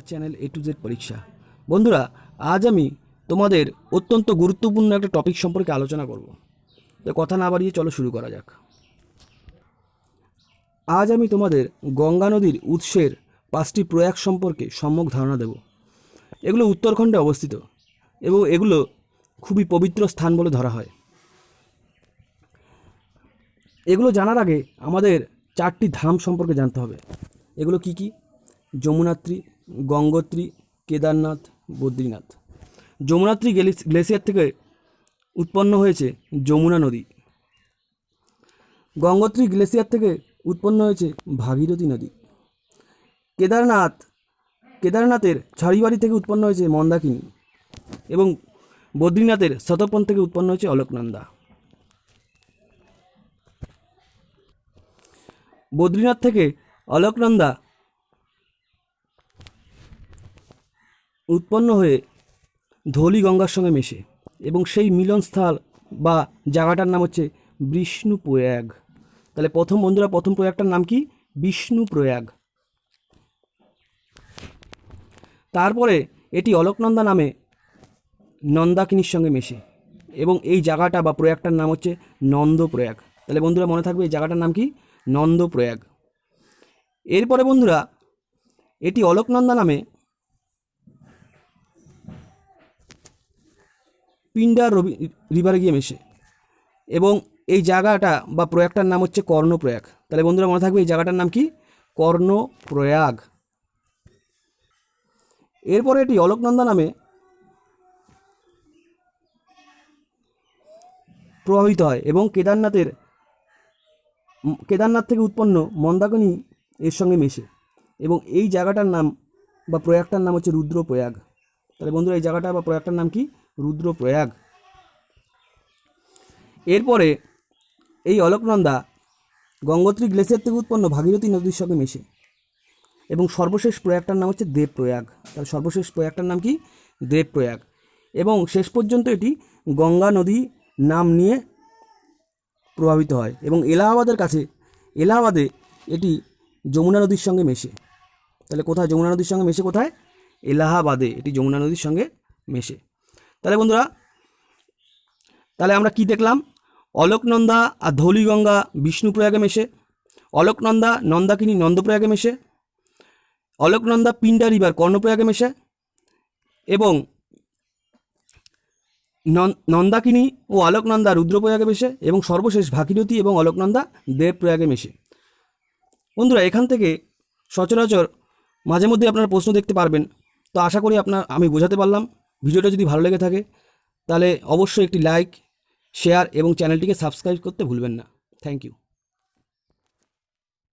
Channel A to Z পরীক্ষা। বন্ধুরা, আজ আমি তোমাদের অত্যন্ত গুরুত্বপূর্ণ একটা টপিক সম্পর্কে আলোচনা করব। তো কথা না বাড়িয়ে চলো শুরু করা যাক। আজ আমি তোমাদের গঙ্গা নদীর উৎসের 5টি প্রয়াগ সম্পর্কে সম্যক ধারণা দেব। এগুলো উত্তরাখণ্ডে অবস্থিত এবং এগুলো খুবই পবিত্র স্থান বলে ধরা হয়। এগুলো জানার আগে আমাদের 4টি ধাম সম্পর্কে জানতে হবে। এগুলো কি কি? যমুনাত্রী, গঙ্গোত্রী, কেদারনাথ, বদ্রীনাথ। যমুনাত্রী গ্লেসিয়ার থেকে উৎপন্ন হয়েছে যমুনা নদী। গঙ্গোত্রী গ্লেসিয়ার থেকে উৎপন্ন হয়েছে ভাগীরথী নদী। কেদারনাথের ছাড়িবাড়ি থেকে উৎপন্ন হয়েছে মন্দাকিনী এবং বদ্রীনাথের শতপন থেকে উৎপন্ন হয়েছে অলকনন্দা। বদ্রীনাথ থেকে অলকনন্দা উৎপন্ন হয়ে ধৌলি গঙ্গার সঙ্গে মেশে এবং সেই মিলনস্থল বা জায়গাটার নাম হচ্ছে বিষ্ণু প্রয়াগ। তাহলে প্রথম প্রয়াগটার নাম কি? বিষ্ণু প্রয়াগ। তারপরে এটি অলকনন্দা নামে নন্দাকিনীর সঙ্গে মেশে এবং এই জায়গাটা বা প্রয়াগটার নাম হচ্ছে নন্দপ্রয়াগ। তাহলে বন্ধুরা মনে থাকবে এই জায়গাটার নাম কি? নন্দপ্রয়াগ। এরপরে বন্ধুরা এটি অলকনন্দা নামে পিন্ডার রিভারে গিয়ে মেশে এবং এই জায়গাটা বা প্রয়াগটার নাম হচ্ছে কর্ণপ্রয়াগ। তাহলে বন্ধুরা মনে থাকবে এই জায়গাটার নাম কি? কর্ণপ্রয়াগ। এরপরে এটি অলকনন্দা নামে প্রভাবিত হয় এবং কেদারনাথ থেকে উৎপন্ন মন্দাকিনী এর সঙ্গে মেশে এবং এই জায়গাটার নাম বা প্রয়াগটার নাম হচ্ছে রুদ্রপ্রয়াগ। তাহলে বন্ধুরা এই জায়গাটা বা প্রয়াগটার নাম কি? রুদ্রপ্রয়াগ। এরপরে এই অলকনন্দা গঙ্গোত্রী গ্লেসিয়ার থেকে উৎপন্ন ভাগীরথী নদীর সঙ্গে মেশে এবং সর্বশেষ প্রয়াগটার নাম হচ্ছে দেবপ্রয়াগ। তাহলে সর্বশেষ প্রয়াগটার নাম কি? দেবপ্রয়াগ। এবং শেষ পর্যন্ত এটি গঙ্গা নদী নাম নিয়ে প্রভাবিত হয় এবং এলাহাবাদে এটি যমুনা নদীর সঙ্গে মেশে। তাহলে কোথায় যমুনা নদীর সঙ্গে মেশে? কোথায়? এলাহাবাদে এটি যমুনা নদীর সঙ্গে মেশে। তাহলে বন্ধুরা আমরা কি দেখলাম? অলকনন্দা আর ধৌলিগঙ্গা বিষ্ণুপ্রয়াগে মেশে, অলকনন্দা নন্দাকিনী নন্দপ্রয়াগে মেশে, অলকনন্দা পিন্ডা রিভার কর্ণপ্রয়াগে মেশে এবং নন্দাকিনী ও অলকনন্দা রুদ্রপ্রয়াগে মেশে এবং সর্বশেষ ভাগীরথী এবং অলকনন্দা দেবপ্রয়াগে মেশে। বন্ধুরা এখান থেকে সচরাচর মাঝে মধ্যে আপনারা প্রশ্ন দেখতে পারবেন। তো আশা করি আমি বোঝাতে পারলাম। ভিডিওটা যদি ভালো লেগে থাকে তাহলে অবশ্যই একটি লাইক, শেয়ার এবং চ্যানেলটিকে সাবস্ক্রাইব করতে ভুলবেন না। Thank you.